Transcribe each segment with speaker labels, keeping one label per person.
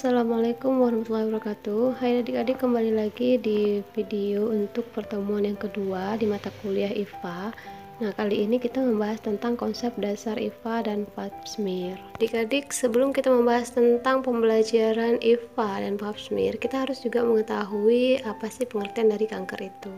Speaker 1: Assalamualaikum warahmatullahi wabarakatuh. Hai adik-adik, kembali lagi di video untuk pertemuan yang kedua di mata kuliah IPA. Nah, kali ini kita membahas tentang konsep dasar IPA dan pap smear. Adik-adik, sebelum kita membahas tentang pembelajaran IPA dan pap smear, kita harus juga mengetahui apa sih pengertian dari kanker itu.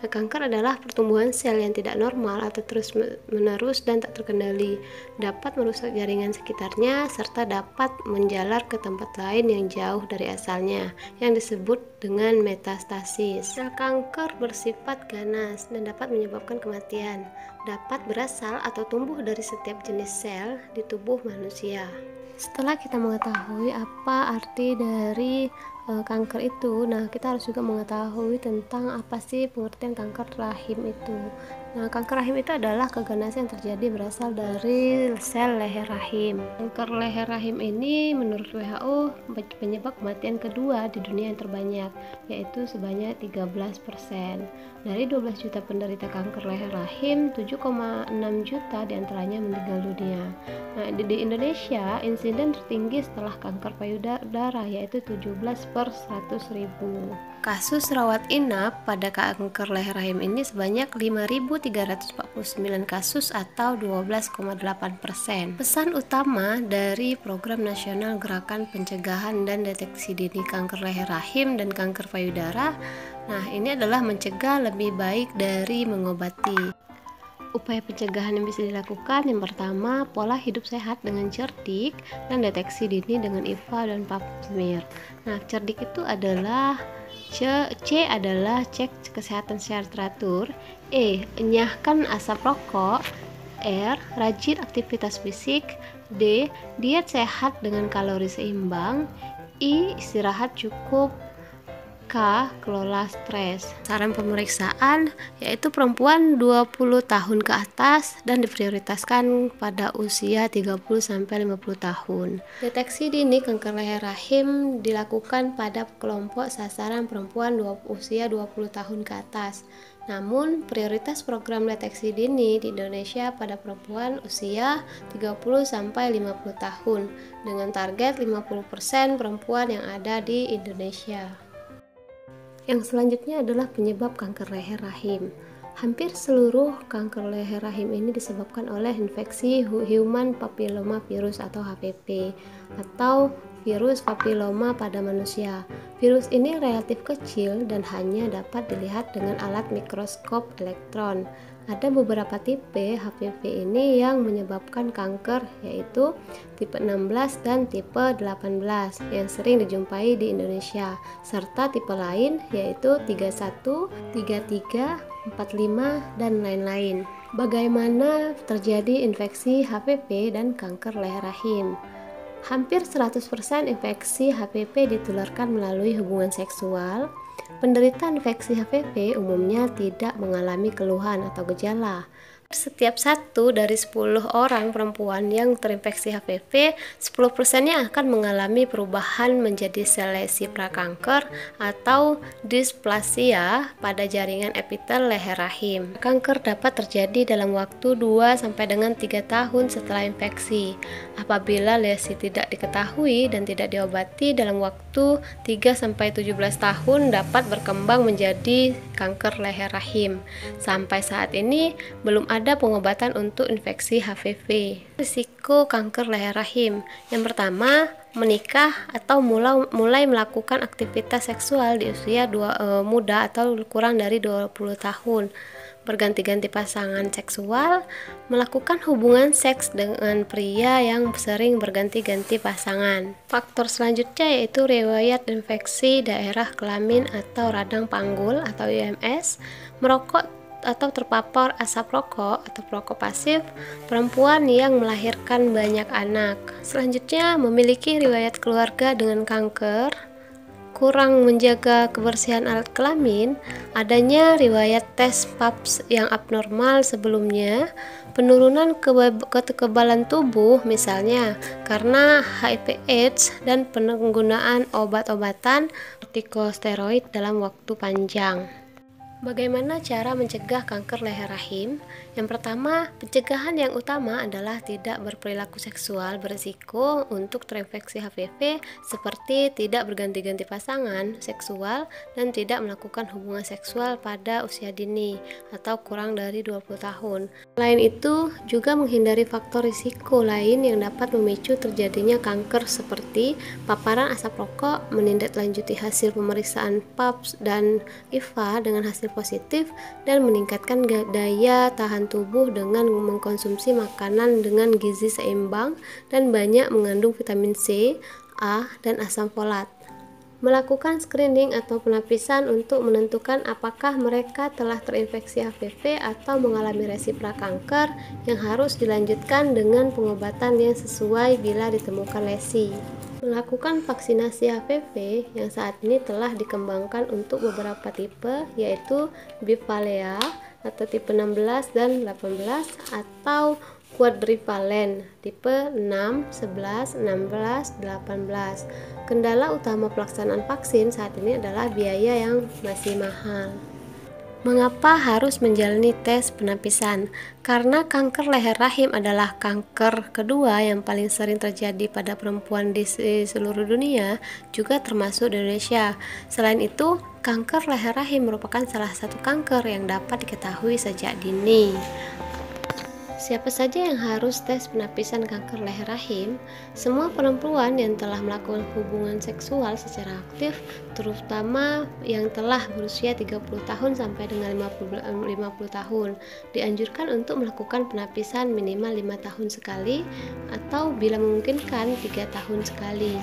Speaker 1: Nah, kanker adalah pertumbuhan sel yang tidak normal atau terus-menerus dan tak terkendali, dapat merusak jaringan sekitarnya, serta dapat menjalar ke tempat lain yang jauh dari asalnya, yang disebut dengan metastasis. Sel kanker bersifat ganas dan dapat menyebabkan kematian. Dapat berasal atau tumbuh dari setiap jenis sel di tubuh manusia. Setelah kita mengetahui apa arti dari kanker itu, nah kita harus juga mengetahui tentang apa sih pengertian kanker rahim itu. Nah, kanker rahim itu adalah keganasan yang terjadi berasal dari sel leher rahim. Kanker leher rahim ini menurut WHO penyebab kematian kedua di dunia yang terbanyak, yaitu sebanyak 13%. Dari 12 juta penderita kanker leher rahim, 7,6 juta diantaranya meninggal dunia. Nah, di Indonesia, insiden tertinggi setelah kanker payudara yaitu 17 per 100.000. Kasus rawat inap pada kanker leher rahim ini sebanyak 5.349 kasus atau 12,8%. Pesan utama dari Program Nasional Gerakan Pencegahan dan Deteksi Dini Kanker Leher Rahim dan Kanker Payudara, nah ini adalah mencegah lebih baik dari mengobati. Upaya pencegahan yang bisa dilakukan, yang pertama, pola hidup sehat dengan cerdik dan deteksi dini dengan IPA dan pap smear. Nah, cerdik itu adalah C adalah cek kesehatan secara teratur, E enyahkan asap rokok, R rajin aktivitas fisik, D diet sehat dengan kalori seimbang, I istirahat cukup, K. Kelola stres. Saran pemeriksaan yaitu perempuan 20 tahun ke atas dan diprioritaskan pada usia 30-50 tahun. Deteksi dini kanker leher rahim dilakukan pada kelompok sasaran perempuan usia 20 tahun ke atas. Namun, prioritas program deteksi dini di Indonesia pada perempuan usia 30-50 tahun dengan target 50% perempuan yang ada di Indonesia. Yang selanjutnya adalah penyebab kanker leher rahim. Hampir seluruh kanker leher rahim ini disebabkan oleh infeksi human papilloma virus atau HPV atau virus papilloma pada manusia. Virus ini relatif kecil dan hanya dapat dilihat dengan alat mikroskop elektron. Ada beberapa tipe HPV ini yang menyebabkan kanker, yaitu tipe 16 dan tipe 18 yang sering dijumpai di Indonesia, serta tipe lain yaitu 31, 33, 45, dan lain-lain. Bagaimana terjadi infeksi HPV dan kanker leher rahim? Hampir 100% infeksi HPV ditularkan melalui hubungan seksual. Penderita infeksi HPV umumnya tidak mengalami keluhan atau gejala. Setiap 1 dari 10 orang perempuan yang terinfeksi HPV, 10%-nya akan mengalami perubahan menjadi sel lesi prakanker atau displasia pada jaringan epitel leher rahim. Kanker dapat terjadi dalam waktu 2-3 tahun setelah infeksi. Apabila lesi tidak diketahui dan tidak diobati dalam waktu 3-17 tahun dapat berkembang menjadi kanker leher rahim. Sampai saat ini belum ada pengobatan untuk infeksi HPV. Risiko kanker leher rahim. Yang pertama, menikah atau mulai melakukan aktivitas seksual di usia muda atau kurang dari 20 tahun. Berganti-ganti pasangan seksual, melakukan hubungan seks dengan pria yang sering berganti-ganti pasangan. Faktor selanjutnya yaitu riwayat infeksi daerah kelamin atau radang panggul atau IMS, merokok atau terpapar asap rokok atau perokok pasif, perempuan yang melahirkan banyak anak. Selanjutnya, memiliki riwayat keluarga dengan kanker, kurang menjaga kebersihan alat kelamin, adanya riwayat tes pap yang abnormal sebelumnya, penurunan kekebalan tubuh misalnya karena HIV/AIDS dan penggunaan obat-obatan kortikosteroid dalam waktu panjang. Bagaimana cara mencegah kanker leher rahim? Yang pertama, pencegahan yang utama adalah tidak berperilaku seksual berisiko untuk terinfeksi HPV seperti tidak berganti-ganti pasangan seksual dan tidak melakukan hubungan seksual pada usia dini atau kurang dari 20 tahun. Selain itu, juga menghindari faktor risiko lain yang dapat memicu terjadinya kanker seperti paparan asap rokok, menindaklanjuti hasil pemeriksaan PAPS dan IFA dengan hasil positif, dan meningkatkan daya tahan tubuh dengan mengkonsumsi makanan dengan gizi seimbang dan banyak mengandung vitamin C, A, dan asam folat. Melakukan screening atau penapisan untuk menentukan apakah mereka telah terinfeksi HPV atau mengalami resi prakanker yang harus dilanjutkan dengan pengobatan yang sesuai bila ditemukan lesi. Melakukan vaksinasi HPV yang saat ini telah dikembangkan untuk beberapa tipe, yaitu Bivalea atau tipe 16 dan 18 atau quadrivalen tipe 6, 11, 16, 18. Kendala utama pelaksanaan vaksin saat ini adalah biaya yang masih mahal. Mengapa harus menjalani tes penapisan? Karena kanker leher rahim adalah kanker kedua yang paling sering terjadi pada perempuan di seluruh dunia, juga termasuk di Indonesia. Selain itu, kanker leher rahim merupakan salah satu kanker yang dapat diketahui sejak dini. Siapa saja yang harus tes penapisan kanker leher rahim? Semua perempuan yang telah melakukan hubungan seksual secara aktif, terutama yang telah berusia 30 tahun sampai dengan 50 tahun, dianjurkan untuk melakukan penapisan minimal 5 tahun sekali atau bila memungkinkan 3 tahun sekali.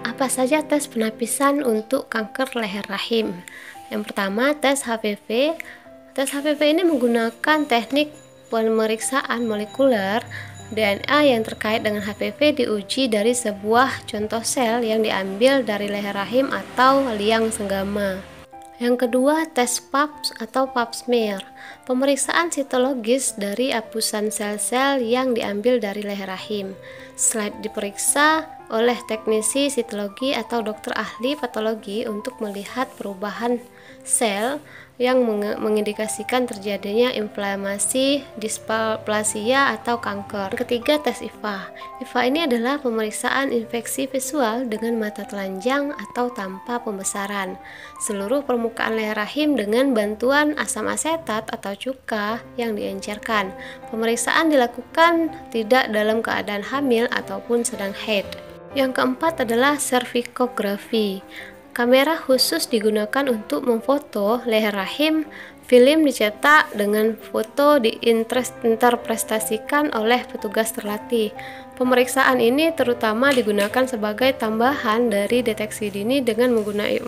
Speaker 1: Apa saja tes penapisan untuk kanker leher rahim? Yang pertama, tes HPV. Tes HPV ini menggunakan teknik pemeriksaan molekuler DNA yang terkait dengan HPV diuji dari sebuah contoh sel yang diambil dari leher rahim atau liang senggama. Yang kedua, tes PAPS atau pap smear, pemeriksaan sitologis dari apusan sel-sel yang diambil dari leher rahim. Slide diperiksa oleh teknisi sitologi atau dokter ahli patologi untuk melihat perubahan sel yang mengindikasikan terjadinya inflamasi, displasia, atau kanker. Ketiga, tes IFA. IFA ini adalah pemeriksaan infeksi visual dengan mata telanjang atau tanpa pembesaran seluruh permukaan leher rahim dengan bantuan asam asetat atau cuka yang diencerkan. Pemeriksaan dilakukan tidak dalam keadaan hamil ataupun sedang haid. Yang keempat adalah cervicografi. Kamera khusus digunakan untuk memfoto leher rahim. Film dicetak dengan foto diinterpretasikan oleh petugas terlatih. Pemeriksaan ini terutama digunakan sebagai tambahan dari deteksi dini dengan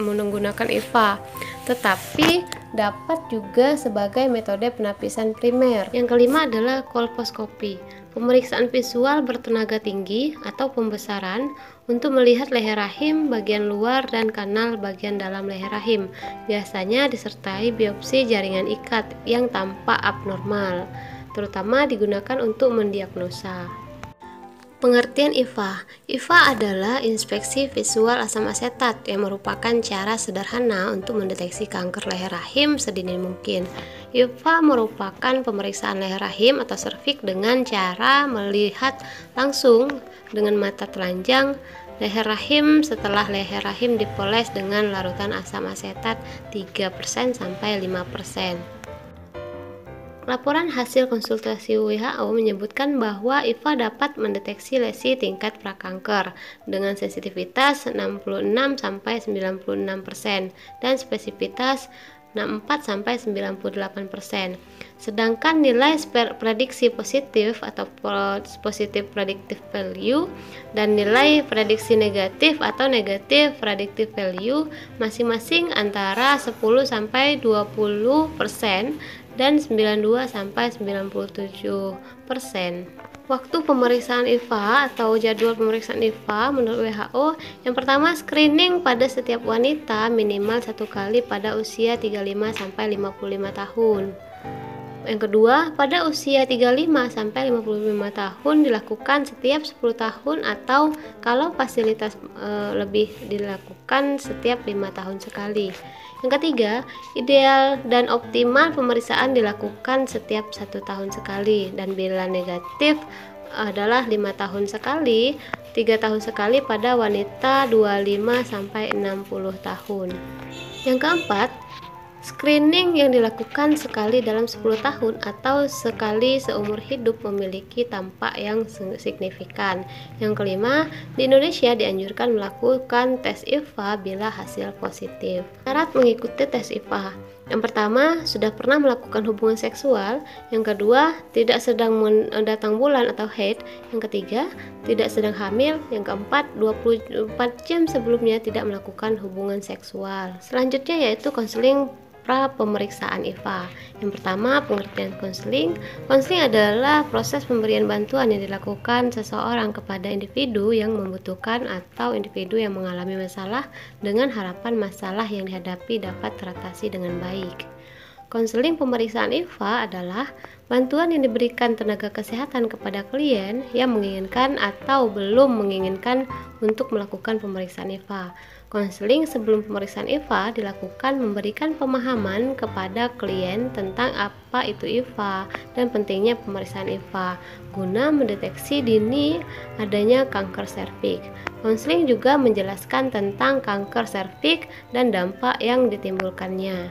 Speaker 1: menggunakan IFA, tetapi dapat juga sebagai metode penapisan primer. Yang kelima adalah kolposkopi, pemeriksaan visual bertenaga tinggi atau pembesaran untuk melihat leher rahim bagian luar dan kanal bagian dalam leher rahim. Biasanya disertai biopsi jaringan ikat yang tampak abnormal, terutama digunakan untuk mendiagnosa. Pengertian IFA. IFA adalah inspeksi visual asam asetat yang merupakan cara sederhana untuk mendeteksi kanker leher rahim sedini mungkin. IFA merupakan pemeriksaan leher rahim atau serviks dengan cara melihat langsung dengan mata telanjang leher rahim setelah leher rahim dipoles dengan larutan asam asetat 3% sampai 5%. Laporan hasil konsultasi WHO menyebutkan bahwa IFA dapat mendeteksi lesi tingkat prakanker dengan sensitivitas 66-96% dan spesifitas 64-98%. Sedangkan nilai prediksi positif atau positive predictive value dan nilai prediksi negatif atau negative predictive value masing-masing antara 10-20% dan 92-97%. Waktu pemeriksaan IFA atau jadwal pemeriksaan IFA menurut WHO, yang pertama screening pada setiap wanita minimal 1 kali pada usia 35-55 tahun. Yang kedua, pada usia 35-55 tahun dilakukan setiap 10 tahun atau kalau fasilitas lebih dilakukan setiap 5 tahun sekali. Yang ketiga, ideal dan optimal pemeriksaan dilakukan setiap 1 tahun sekali, dan bila negatif adalah 5 tahun sekali, 3 tahun sekali pada wanita 25 sampai 60 tahun. Yang keempat, screening yang dilakukan sekali dalam 10 tahun atau sekali seumur hidup memiliki dampak yang signifikan. Yang kelima, di Indonesia dianjurkan melakukan tes IVA bila hasil positif. Syarat mengikuti tes IVA: yang pertama, sudah pernah melakukan hubungan seksual. Yang kedua, tidak sedang datang bulan atau haid. Yang ketiga, tidak sedang hamil. Yang keempat, 24 jam sebelumnya tidak melakukan hubungan seksual. Selanjutnya yaitu konseling pra pemeriksaan IVA. Yang pertama, pengertian konseling. Konseling adalah proses pemberian bantuan yang dilakukan seseorang kepada individu yang membutuhkan atau individu yang mengalami masalah dengan harapan masalah yang dihadapi dapat teratasi dengan baik. Konseling pemeriksaan IVA adalah bantuan yang diberikan tenaga kesehatan kepada klien yang menginginkan atau belum menginginkan untuk melakukan pemeriksaan IVA. Konseling sebelum pemeriksaan IVA dilakukan memberikan pemahaman kepada klien tentang apa itu IVA dan pentingnya pemeriksaan IVA guna mendeteksi dini adanya kanker serviks. Konseling juga menjelaskan tentang kanker serviks dan dampak yang ditimbulkannya.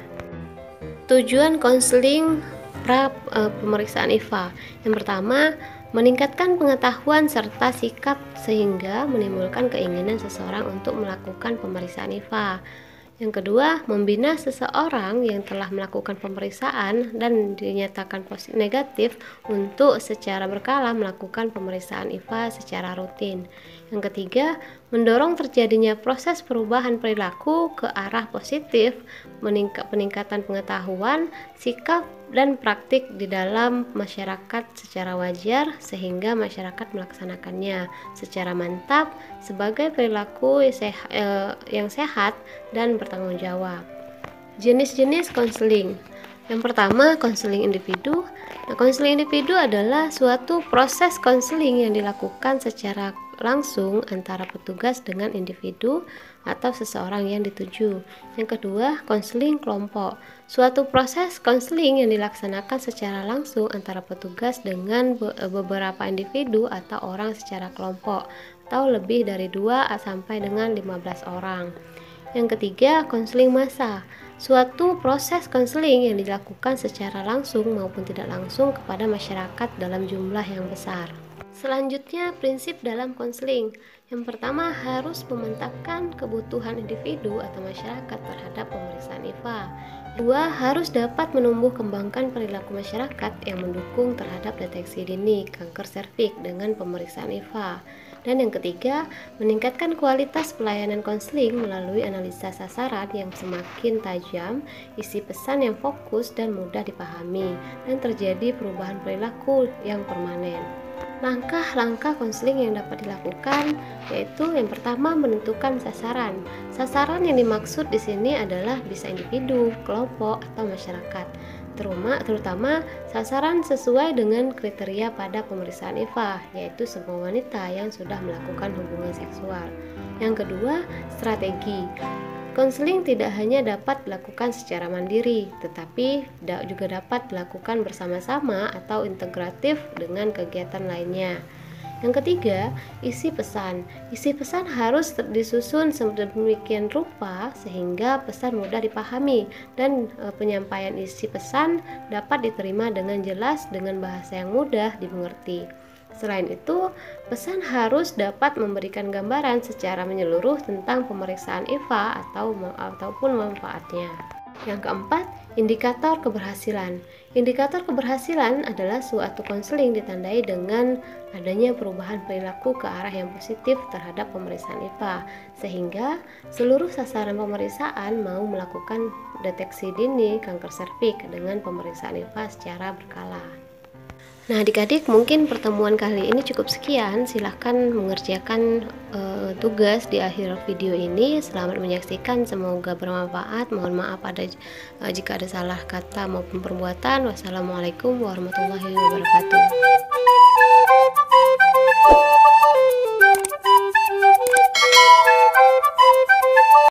Speaker 1: Tujuan konseling pra pemeriksaan IVA: yang pertama, meningkatkan pengetahuan serta sikap sehingga menimbulkan keinginan seseorang untuk melakukan pemeriksaan IVA. Yang kedua, membina seseorang yang telah melakukan pemeriksaan dan dinyatakan negatif untuk secara berkala melakukan pemeriksaan IVA secara rutin. Yang ketiga, mendorong terjadinya proses perubahan perilaku ke arah positif, peningkatan pengetahuan, sikap, dan praktik di dalam masyarakat secara wajar sehingga masyarakat melaksanakannya secara mantap sebagai perilaku yang sehat dan bertanggung jawab. Jenis-jenis konseling. Yang pertama, konseling individu. Konseling individu adalah suatu proses konseling yang dilakukan secara langsung antara petugas dengan individu atau seseorang yang dituju. Yang kedua, konseling kelompok. Suatu proses konseling yang dilaksanakan secara langsung antara petugas dengan beberapa individu atau orang secara kelompok atau lebih dari 2 sampai dengan 15 orang. Yang ketiga, konseling massa. Suatu proses konseling yang dilakukan secara langsung maupun tidak langsung kepada masyarakat dalam jumlah yang besar. Selanjutnya, prinsip dalam konseling. Yang pertama, harus memantapkan kebutuhan individu atau masyarakat terhadap pemeriksaan IVA. Kedua, harus dapat menumbuh kembangkan perilaku masyarakat yang mendukung terhadap deteksi dini kanker serviks dengan pemeriksaan IVA. Dan yang ketiga, meningkatkan kualitas pelayanan konseling melalui analisa sasaran yang semakin tajam, isi pesan yang fokus dan mudah dipahami, dan terjadi perubahan perilaku yang permanen. Langkah-langkah konseling yang dapat dilakukan yaitu yang pertama, menentukan sasaran. Sasaran yang dimaksud di sini adalah bisa individu, kelompok, atau masyarakat. Terutama sasaran sesuai dengan kriteria pada pemeriksaan IVA, yaitu semua wanita yang sudah melakukan hubungan seksual. Yang kedua, strategi. Konseling tidak hanya dapat dilakukan secara mandiri, tetapi juga dapat dilakukan bersama-sama atau integratif dengan kegiatan lainnya. Yang ketiga, isi pesan. Isi pesan harus disusun sedemikian rupa sehingga pesan mudah dipahami dan penyampaian isi pesan dapat diterima dengan jelas dengan bahasa yang mudah dimengerti. Selain itu, pesan harus dapat memberikan gambaran secara menyeluruh tentang pemeriksaan IVA ataupun manfaatnya. Yang keempat, indikator keberhasilan. Indikator keberhasilan adalah suatu konseling ditandai dengan adanya perubahan perilaku ke arah yang positif terhadap pemeriksaan IVA, sehingga seluruh sasaran pemeriksaan mau melakukan deteksi dini kanker serviks dengan pemeriksaan IVA secara berkala. Nah, adik-adik, mungkin pertemuan kali ini cukup sekian. Silahkan mengerjakan tugas di akhir video ini. Selamat menyaksikan, semoga bermanfaat. Mohon maaf jika ada salah kata maupun perbuatan. Wassalamualaikum warahmatullahi wabarakatuh.